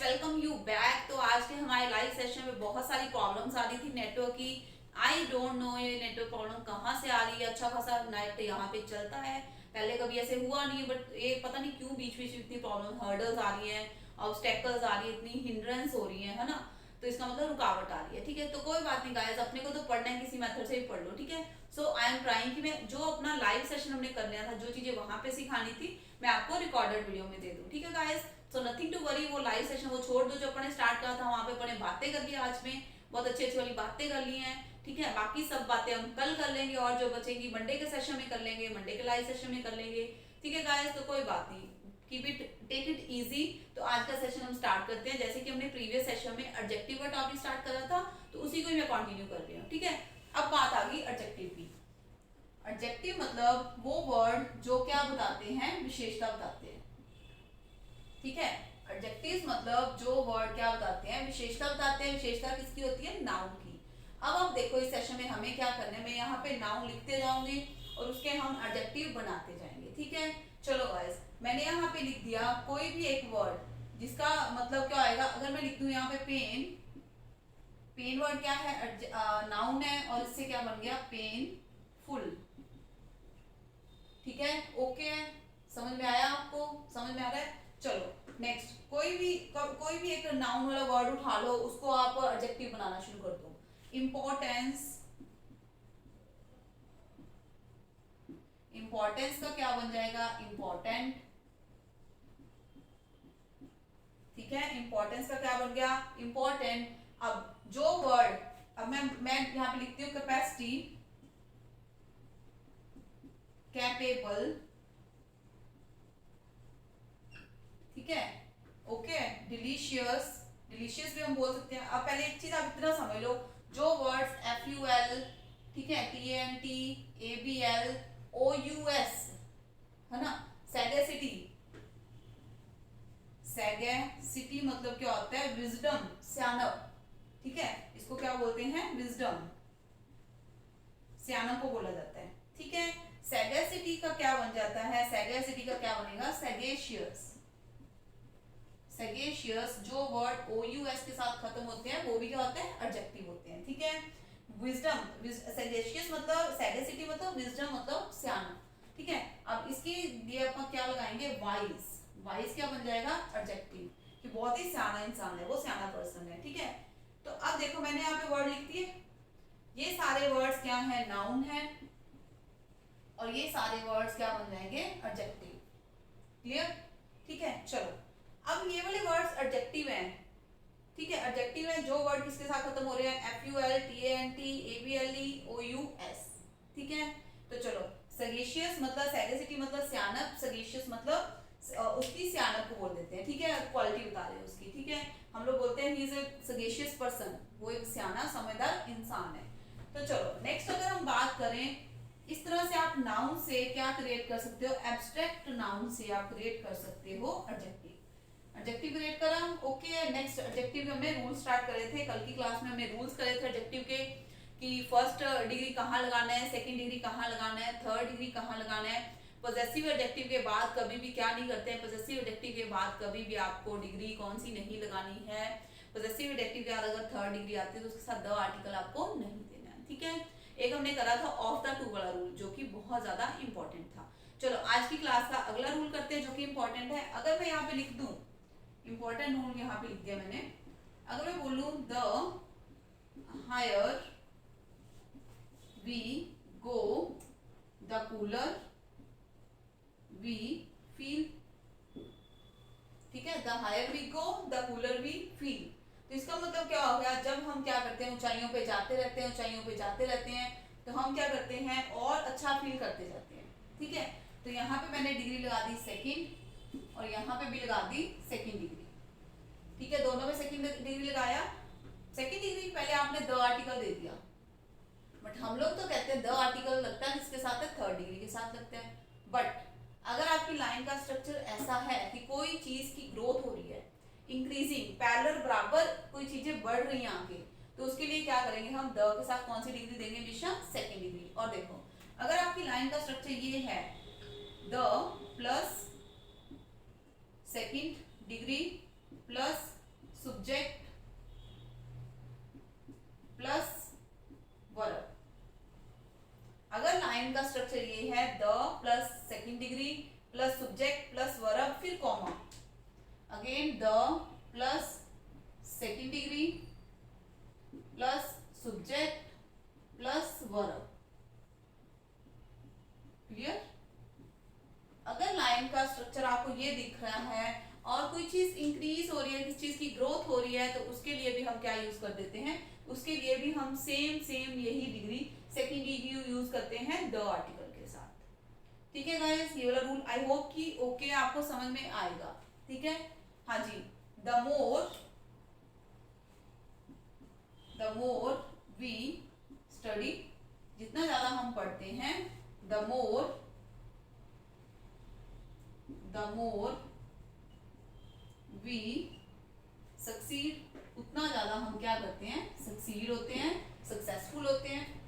Welcome you back. तो आज के हमारे लाइव सेशन में बहुत सारी प्रॉब्लम्स आ रही थी नेटवर्क की। आई डोंट नो ये नेटवर्क प्रॉब्लम कहाँ से आ रही है। अच्छा खासा नेट यहाँ पे चलता है, पहले कभी ऐसे हुआ नहीं, बट ये पता नहीं क्यों बीच बीच में इतनी प्रॉब्लम, हर्डल्स आ रही है, ऑब्स्टेकल्स आ रही है, इतनी हिंड्रेंस हो रही है ना। तो इसका मतलब रुकावट आ रही है। ठीक है, तो कोई बात नहीं गाइस, अपने को तो पढ़ना है, किसी मेथड से भी पढ़ लो। ठीक है, सो आई एम ट्राइंग कि मैं जो अपना लाइव सेशन हमने कर लिया था, जो चीजें वहां पे सिखानी थी, मैं आपको रिकॉर्डेड वीडियो में दे दूं। ठीक है guys, so nothing to worry, वो लाइव सेशन वो छोड़ दो जो अपने स्टार्ट करा था, वहां पे अपने बातें कर ली आज में, बहुत अच्छी अच्छी वाली बातें कर ली हैं। ठीक है, बाकी सब बातें हम कल कर लेंगे, और जो बचेंगी मंडे के सेशन में कर लेंगे, मंडे के लाइव सेशन में कर लेंगे। ठीक है गाइस, तो कोई बात नहीं, keep it, take it easy. तो आज का सेशन हम स्टार्ट करते हैं। जैसे कि हमने प्रीवियस सेशन में एडजेक्टिव का टॉपिक स्टार्ट करा था, तो उसी को ही मैं कंटिन्यू कर रही हूँ। ठीक है, अब बात आ गई एडजेक्टिव की। एडजेक्टिव मतलब वो वर्ड जो क्या बताते हैं, विशेषता बताते हैं। ठीक है, एडजेक्टिव्स मतलब जो वर्ड क्या बताते हैं, विशेषता बताते हैं। विशेषता किसकी होती है, नाउन की। अब देखो इस सेशन में हमें क्या करना है, मैं यहाँ पे नाउन लिखते जाऊंगी और उसके हम एडजेक्टिव बनाते जाएंगे। ठीक है, चलो गाइस, मैंने यहाँ पे लिख दिया कोई भी एक वर्ड जिसका मतलब क्या आएगा। अगर मैं लिख दूं यहाँ पे पेन, पेन वर्ड क्या है, नाउन है, और इससे क्या बन गया, पेन फुल। ठीक है, ओके है, समझ में आया आपको, समझ में आ रहा है। चलो नेक्स्ट, कोई भी एक नाउन वाला वर्ड उठा लो, उसको आप एडजेक्टिव बनाना शुरू कर दो। इंपॉर्टेंस, इंपॉर्टेंस का क्या बन जाएगा, इंपॉर्टेंट। ठीक है, इंपॉर्टेंस का क्या बन गया, इंपॉर्टेंट। अब जो वर्ड, अब मैं यहाँ पे लिखती हूँ कैपेसिटी, कैपेबल। ठीक है, ओके, डिलीशियस, डिलीशियस भी हम बोल सकते हैं। अब पहले एक चीज आप इतना समझ लो, जो वर्ड्स FUL, ठीक है, TNT, ABL, OUS, है ना, सैगेसिटी, सैगेसिटी मतलब क्या होता है, विजडम, सियानप। ठीक है, इसको क्या बोलते हैं, विजडम, सियानप को बोला जाता है। ठीक है, सैगेसिटी का क्या बन जाता है, सैगेसिटी का क्या बनेगा, सैगेशियस। सैगेशियस, जो वर्ड OUS के साथ खत्म होते हैं वो भी क्या होते हैं, एडजेक्टिव होते हैं। ठीक है, विजडम, सैगेशियस मतलब, सैगेसिटी मतलब विजडम मतलब सियाना। ठीक है, अब इसके लिए अपन क्या लगाएंगे, वाइज। वाइज क्या बन जाएगा, एडजेक्टिव, कि बहुत ही सियाना इंसान है, वो सियाना पर्सन है। ठीक है, तो अब देखो मैंने यहाँ पे वर्ड लिख दिए, ये सारे वर्ड्स क्या है, नाउन है, और ये सारे वर्ड्स क्या बन जाएंगे, एडजेक्टिव। क्लियर, ठीक है। चलो, अब ये वाले वर्ड्स एडजेक्टिव हैं। ठीक है, एडजेक्टिव है जो वर्ड किसके साथ खत्म हो रहे हैं, FUL, TNT, ABLE, OUS। ठीक है, तो चलो, सगेशियस मतलब, सैगेसिटी मतलब सियानप, सगेशियस मतलब उसकी सियानप को बोल देते हैं। ठीक है, क्वालिटी बता रहे हैं उसकी। ठीक है, हम लोग बोलते हैं he is a sagacious person, वो एक सियाना समझदार इंसान है। तो चलो नेक्स्ट, अगर हम बात करें, इस तरह से आप नाउन से क्या क्रिएट कर सकते हो, एब्स्ट्रैक्ट नाउन से आप क्रिएट कर सकते हो एडजेक्टिव। एडजेक्टिव क्रिएट करा, ओके। नेक्स्ट, एडजेक्टिव हमने रूल स्टार्ट करे थे कल की क्लास में, हमने रूल्स करे थे एडजेक्टिव के, कि फर्स्ट डिग्री कहाँ लगाना है, सेकंड डिग्री कहाँ लगाना है, थर्ड डिग्री कहाँ लगाना है। पॉजेसिव एडजेक्टिव के बाद कभी भी क्या नहीं करते हैं, पॉजेसिव एडजेक्टिव के बाद कभी भी आपको डिग्री कौन सी नहीं लगानी है। पॉजेसिव एडजेक्टिव के बाद अगर थर्ड डिग्री आती है तो उसके साथ द आर्टिकल आपको नहीं देना है। ठीक है, एक हमने करा था ऑफ द टू वाला रूल, जो कि बहुत ज्यादा इंपॉर्टेंट था। चलो आज की क्लास का अगला रूल करते हैं जो कि इंपॉर्टेंट है। अगर मैं यहाँ पे लिख दूं, इंपॉर्टेंट रूल यहाँ पे लिख दिया मैंने, अगर मैं बोलूं the higher we go the cooler we feel. ठीक है, the higher we go the cooler we feel. तो इसका मतलब क्या हो गया, जब हम क्या करते हैं, ऊंचाइयों पे जाते रहते हैं, ऊंचाइयों पे जाते रहते हैं, तो हम क्या करते हैं, और अच्छा फील करते जाते हैं। ठीक है, तो यहाँ पे मैंने डिग्री लगा दी सेकंड, और यहाँ पे भी लगा दी सेकंड डिग्री। ठीक है, दोनों में सेकंड डिग्री लगाया। सेकंड डिग्री पहले आपने द आर्टिकल दे दिया, बट हम लोग तो कहते हैं द आर्टिकल लगता है किसके साथ है, थर्ड डिग्री के साथ लगता है। बट अगर आपकी लाइन का स्ट्रक्चर ऐसा है कि कोई चीज की ग्रोथ हो रही है, इंक्रीजिंग, पैरेलल, बराबर कोई चीजें बढ़ रही हैं आगे, तो उसके लिए क्या करेंगे, हम द के साथ कौन सी डिग्री देंगे, हमेशा सेकंड डिग्री। और देखो, अगर आपकी लाइन का स्ट्रक्चर ये है, the plus second degree plus subject plus verb. अगर लाइन का स्ट्रक्चर ये है the plus second degree plus subject plus verb फिर comma, again the plus second degree plus subject plus verb. Clear? अगर line का structure आपको ये दिख रहा है और कोई चीज इंक्रीज हो रही है, किसी चीज की ग्रोथ हो रही है, तो उसके लिए भी हम क्या यूज कर देते हैं, उसके लिए भी हम सेम यही डिग्री सेकंड डिग्री यूज करते हैं द आर्टिकल के साथ। ठीक है गाइस, ये वाला रूल आई होप कि ओके आपको समझ में आएगा। ठीक है, हाँ जी। द मोर वी स्टडी, जितना ज्यादा हम पढ़ते हैं, द मोर वी सक्सीड, उतना ज्यादा हम क्या करते हैं, सक्सीड होते हैं, सक्सेसफुल होते हैं।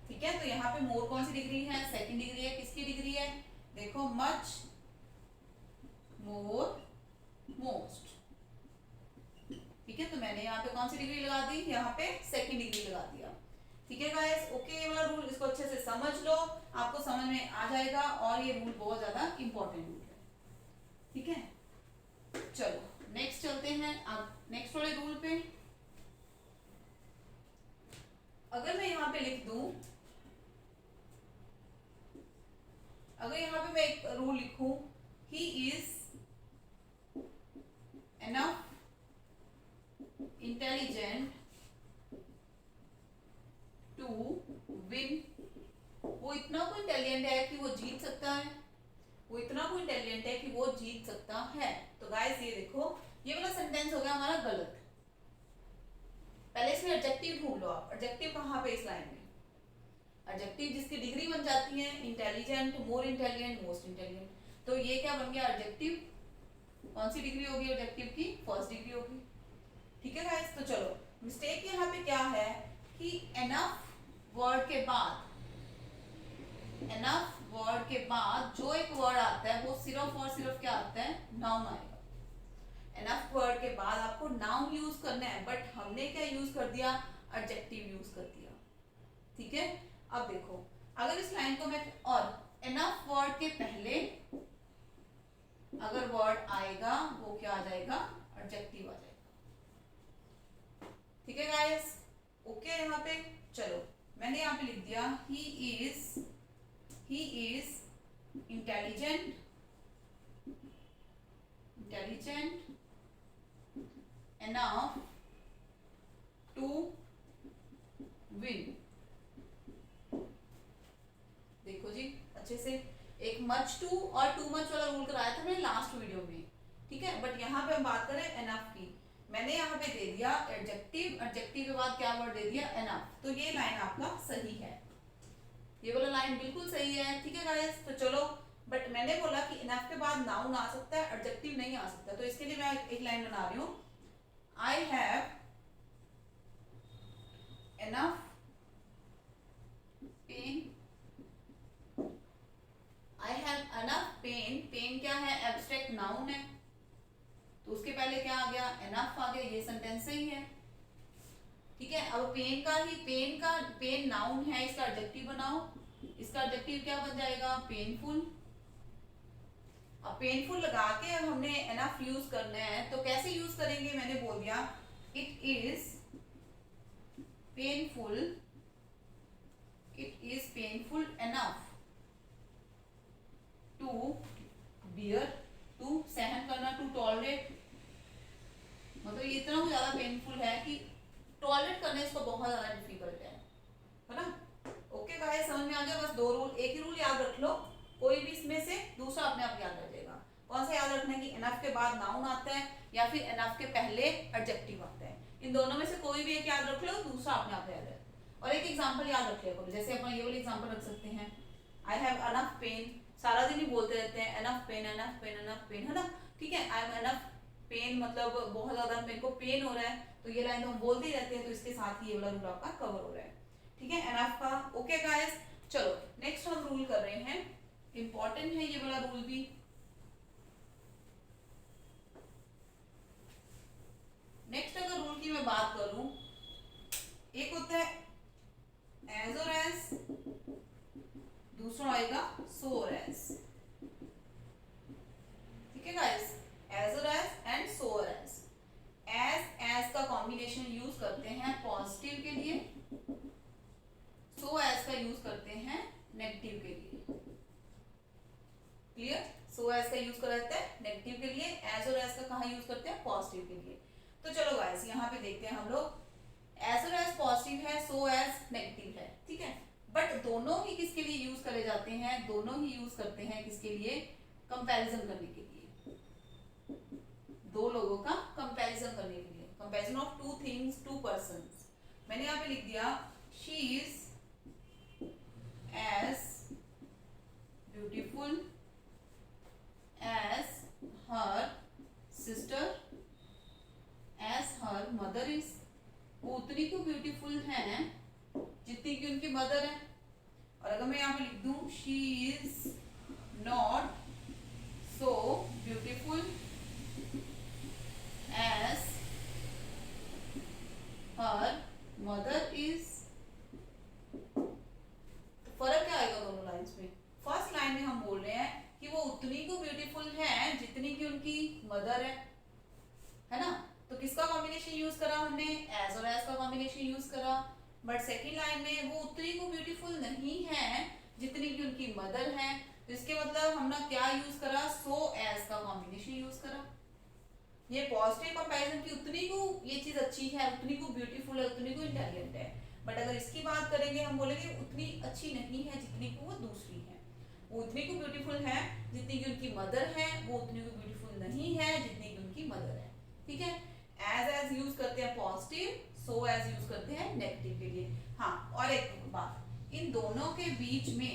ठीक है, तो यहाँ पे मोर कौन सी डिग्री है, सेकंड डिग्री है, किसकी डिग्री है, देखो मच, मोर, मोस्ट। ठीक है, तो मैंने यहाँ पे कौन सी डिग्री लगा दी, यहाँ पे सेकंड डिग्री लगा दिया। ठीक है गाइस, ओके, ये वाला रूल इसको अच्छे से समझ लो, आपको समझ में आ जाएगा, और ये रूल बहुत ज्यादा इंपॉर्टेंट रूल है। ठीक है, चलो नेक्स्ट चलते हैं अब नेक्स्ट वाले रूल पे। अगर मैं यहाँ पे लिख दूं, अगर यहाँ पे मैं एक रूल लिखूं, he is enough intelligent to win, वो इतना कोई इंटेलिजेंट है कि वो जीत सकता है, वो इतना कोई इंटेलिजेंट है कि वो जीत सकता है। तो गाइस ये देखो, ये वाला सेंटेंस हो गया हमारा गलत। पहले इसमें एडजेक्टिव ढूंढ लो आप, एडजेक्टिव कहाँ पे इस लाइन में, एडजेक्टिव जिसकी डिग्री बन जाती है intelligent, more intelligent, most intelligent, तो ये क्या बन गया एडजेक्टिव, कौन सी डिग्री होगी एडजेक्टिव की, फर्स्ट डिग्री होगी। ठीक है गाइस, तो चलो मिस्टेक यहाँ पे क्या है कि एनफ वर्ड के बाद, एनफ वर्ड के बाद जो एक वर्ड आता है वो सिर्फ और सिर्फ क्या आता है, नाउन आएगा। एनफ वर्ड के बाद आपको नाउन यूज करना है, बट हमने क्या यूज कर दिया, एडजेक्टिव यूज कर दिया। ठीक है, अब देखो, अगर इस लाइन को मैं, और एनफ वर्ड के पहले अगर वर्ड आएगा वो क्या आ जाएगा, एडजेक्टिव आ जाएगा। ठीक है गाइस, ओके। यहाँ पे चलो मैंने यहाँ पे लिख दिया, he is intelligent enough to win। देखो जी अच्छे से, एक मच टू और टू मच वाला रूल कराया था मैंने लास्ट वीडियो में। ठीक है, बट यहाँ पे हम बात करें एनफ की, मैंने यहाँ पे दे दिया एडजेक्टिव, एडजेक्टिव के बाद क्या वर्ड दे दिया, एनफ। तो ये लाइन आपका सही है, ये वाला लाइन बिल्कुल सही है। ठीक है गाइस, तो चलो, बट मैंने बोला कि एनफ के बाद नाउन आ सकता है, एडजेक्टिव नहीं आ सकता, तो इसके लिए मैं एक लाइन बना रही हूँ, I have enough pain, I have enough pain, pain क्या है, एब्स्ट्रैक्ट नाउन है, तो उसके पहले क्या आ गया, enough आ गया, ये सेंटेंस सही है। ठीक है, अब पेन नाउन है, इसका एडजेक्टिव बनाओ, इसका एडजेक्टिव क्या बन जाएगा, पेनफुल। अब पेनफुल लगा के अब हमने एनफ यूज करना है, तो कैसे यूज करेंगे, मैंने बोल दिया it is painful enough to bear, to सहन करना, टू टॉलरेट, मतलब ये इतना ज्यादा पेनफुल है कि टॉलरेट करना इसको बहुत ज्यादा डिफिकल्ट है ना। ओके गाइस, समझ में आ गया, बस दो रूल, एक ही रूल याद रख लो, कोई भी इसमें से दूसरा अपने आप याद रह जाएगा। कौन सा याद रखना है कि एनफ के बाद नाउन आता है या फिर एनफ के पहले एडजेक्टिव आता है, इन दोनों में से कोई भी एक याद रख लो, दूसरा अपने आप याद है। और एक एग्जांपल याद रख लिया, जैसे अपन ये वाली एग्जांपल रख सकते हैं, आई हैव एनफ पेन, सारा दिन ही बोलते रहते हैं enough pain enough pain enough pain, है ना। ठीक है, आई एम एनफ पेन मतलब बहुत ज्यादा मेरे को पेन हो रहा है, तो ये लाइन तो हम बोलते ही रहते हैं, तो इसके साथ ही ये वाला रूल आपका कवर हो रहा है। ठीक है, एनफ का। ओके गाइस, चलो नेक्स्ट हम रूल कर रहे हैं, इंपॉर्टेंट है ये वाला रूल भी। एज और एज का कहाँ यूज करते हैं, पॉजिटिव के लिए। तो चलो गाइस यहाँ पे देखते हैं हम लोग, एज और एज पॉजिटिव है, सो एज नेगेटिव है, ठीक है। बट दोनों ही किसके लिए यूज करे जाते हैं, दोनों ही यूज करते हैं किसके लिए, कंपैरिजन करने के लिए, दो लोगों का कंपैरिजन करने के लिए, comparison of two things, two persons. मैंने यहाँ पे लिख दिया she is as beautiful as her sister as her mother is. वो उतनी क्यों ब्यूटीफुल है जितनी की उनकी मदर है। और अगर मैं यहाँ पे लिख दूं she is not so beautiful as her mother is, तो फर्क क्या आएगा दोनों लाइंस में। फर्स्ट लाइन में हम बोल रहे हैं कि वो उतनी को ब्यूटीफुल है जितनी की उनकी मदर है ना। तो किसका कॉम्बिनेशन यूज करा हमने, एज और एज का कॉम्बिनेशन यूज करा। बट सेकंड लाइन में वो उतनी को ब्यूटीफुल नहीं है जितनी की उनकी मदर है, तो इसके मतलब हमने क्या यूज करा, सो एज का कॉम्बिनेशन यूज करा। ये पॉजिटिव कंपैरिजन की उतनी को ये चीज अच्छी है, उतनी को ब्यूटीफुल है, उतनी को इंटेलिजेंट है। बट अगर इसकी बात करेंगे हम बोलेंगे उतनी अच्छी नहीं है जितनी को वो दूसरी है। वो उतनी को ब्यूटीफुल है जितनी की उनकी मदर है, वो उतनी को ब्यूटीफुल नहीं है जितनी की उनकी मदर है, ठीक है। एज यूज करते हैं पॉजिटिव, सो एज यूज करते हैं नेगेटिव के लिए। हाँ, और एक बात, इन दोनों के बीच में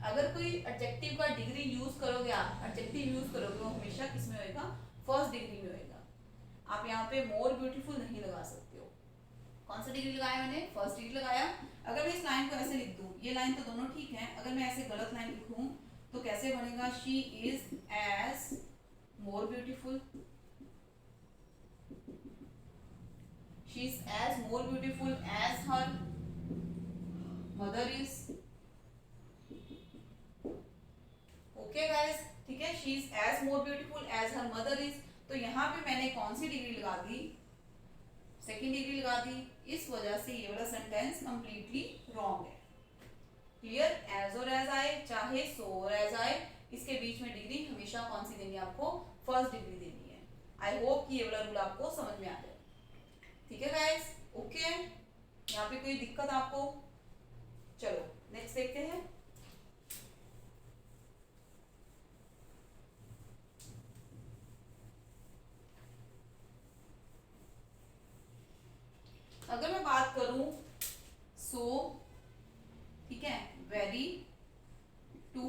अगर कोई एडजेक्टिव का डिग्री यूज करोगे, आप एडजेक्टिव यूज करोगे, वो हमेशा किसमें होएगा, फर्स्ट डिग्री में होएगा। आप यहाँ पे मोर ब्यूटीफुल नहीं लगा सकते हो। कौन सा डिग्री लगाया मैंने, फर्स्ट डिग्री लगाया। अगर मैं इस लाइन को ऐसे लिख दूं, ये लाइन तो दोनों ठीक है, अगर मैं ऐसे गलत लाइन लिखूं तो कैसे बनेगा, she is as more beautiful, she is as more beautiful as her mother is, okay guys, ठीक है। she is as more beautiful as her mother is, तो यहाँ पे मैंने कौन सी डिग्री लगा दी, सेकेंड डिग्री लगा दी। इस वजह से ये वाला सेंटेंस कंप्लीटली रॉन्ग है। क्लियर, एज और एज आए चाहे सो और एज आए, इसके बीच में डिग्री हमेशा कौन सी देनी है आपको, फर्स्ट डिग्री देनी है। आई होप कि ये वाला रूल आपको समझ में आ जाए, ठीक है गाइस, ओके। यहाँ पे कोई दिक्कत आपको, चलो नेक्स्ट देखते हैं। अगर मैं बात करूं सो, ठीक है, वेरी, टू,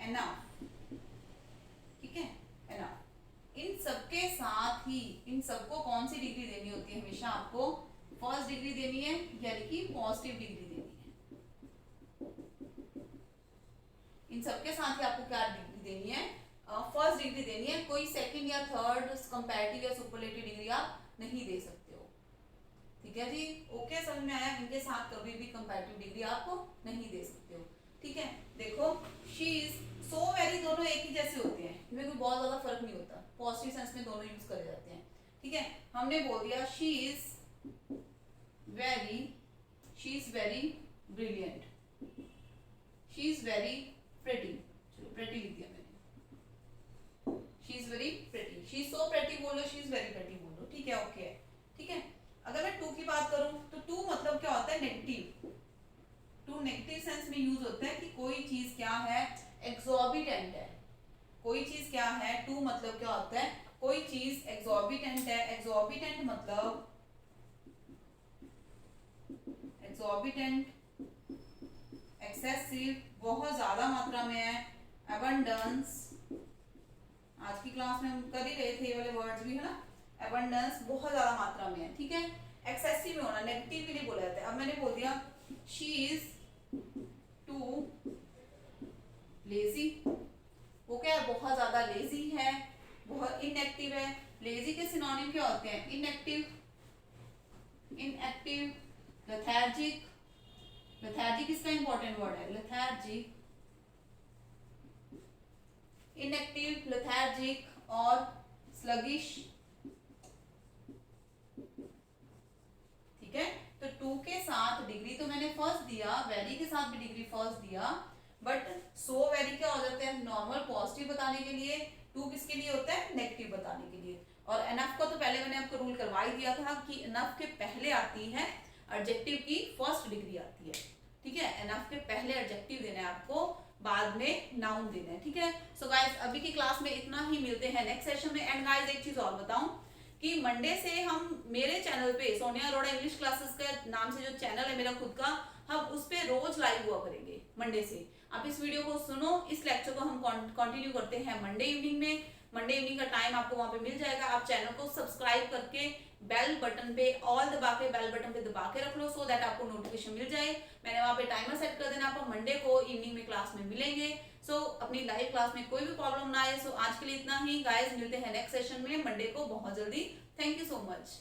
एनफ, ठीक है, एनफ, इन सबके साथ ही इन सबको कौन सी डिग्री देनी होती है, हमेशा आपको फर्स्ट डिग्री देनी है, यानी कि पॉजिटिव डिग्री देनी है। इन सबके साथ ही आपको क्या डिग्री देनी है, फर्स्ट डिग्री देनी है। कोई सेकंड या थर्ड कंपैरेटिव या सुपरलेटिव डिग्री आप नहीं दे सकते हो, ठीक है जी, ओके, समझ में आया। इनके साथ कभी भी कंपैरेटिव डिग्री आपको नहीं दे सकते हो, ठीक है। देखो शी इज, सो वेरी दोनों एक ही जैसे होते हैं, इनमें कोई बहुत ज्यादा फर्क नहीं होता, पॉजिटिव सेंस में दोनों यूज करे जाते हैं, ठीक है। हमने बोल दिया she is very brilliant, she is very pretty, चलो प्रेटी लिख दिया मैंने, she is very pretty, she is so pretty बोलो, शी इज वेरी प्रेटी बोलो, ठीक है, ओके, ठीक है। अगर मैं टू की बात करूं तो टू मतलब क्या होता है, नेगेटिव। टू नेगेटिव सेंस में यूज होता है कि कोई चीज क्या है, एक्सॉर्बिटेंट है। कोई चीज क्या है, टू मतलब क्या होता है, कोई चीज एक्सॉर्बिटेंट है। एक्सॉर्बिटेंट मतलब एक्सॉर्बिटेंट, एक्सेसिव, बहुत ज्यादा मात्रा में है। अबंडेंस, आज की क्लास में हम कर ही रहे थे ये वाले वर्ड्स भी, है ना। अबंडेंस बहुत ज्यादा मात्रा में है, ठीक है। एक्सेसिव में होना, नेगेटिव के लिए बोला जाता है। अब मैंने बोल दिया शी इज टू लेजी, वो क्या है, बहुत ज्यादा लेजी है, बहुत इनएक्टिव है। लेजी के सिनोनिम क्या होते हैं, इनएक्टिव, लेथार्जिक, लेथार्जिक इसका इंपॉर्टेंट वर्ड है, लेथार्जिक, इनएक्टिव, लेथार्जिक और स्लगिश, ठीक है। तो टू के साथ डिग्री तो मैंने फर्स्ट दिया, वेरी के साथ भी डिग्री फर्स्ट दिया, बट सो वेरी क्या हो जाते हैं, नॉर्मल पॉजिटिव बताने के लिए टू किसके लिए होता है, नेगेटिव बताने के लिए। और एनफ को तो पहले मैंने आपको रूल करवा ही दिया था कि एनफ के पहले आती है एडजेक्टिव की फर्स्ट डिग्री आती है, ठीक है। एनफ के पहले एडजेक्टिव देना है आपको, बाद में नाउन देना है, ठीक है। सो गाइस अभी की क्लास में इतना ही, मिलते हैं नेक्स्ट सेशन में। एंड गाइस एक चीज और बताऊं कि मंडे से हम मेरे चैनल पे सोनिया अरोड़ा इंग्लिश क्लासेस का नाम से जो चैनल है मेरा खुद का, हम उस पे रोज लाइव हुआ करेंगे मंडे से। आप इस वीडियो को सुनो, इस लेक्चर को हम कंटिन्यू करते हैं मंडे इवनिंग में। मंडे इवनिंग का टाइम आपको वहां पे मिल जाएगा। आप चैनल को सब्सक्राइब करके बेल बटन पे ऑल दबा के, बेल बटन पे दबा के रख लो, सो दैट आपको नोटिफिकेशन मिल जाए। मैंने वहां पे टाइमर सेट कर देना, आप मंडे को इवनिंग में क्लास में मिलेंगे। सो अपनी लाइव क्लास में कोई भी प्रॉब्लम ना आए। सो आज के लिए इतना ही गाइस, मिलते हैं नेक्स्ट सेशन में मंडे को बहुत जल्दी। Thank you so much.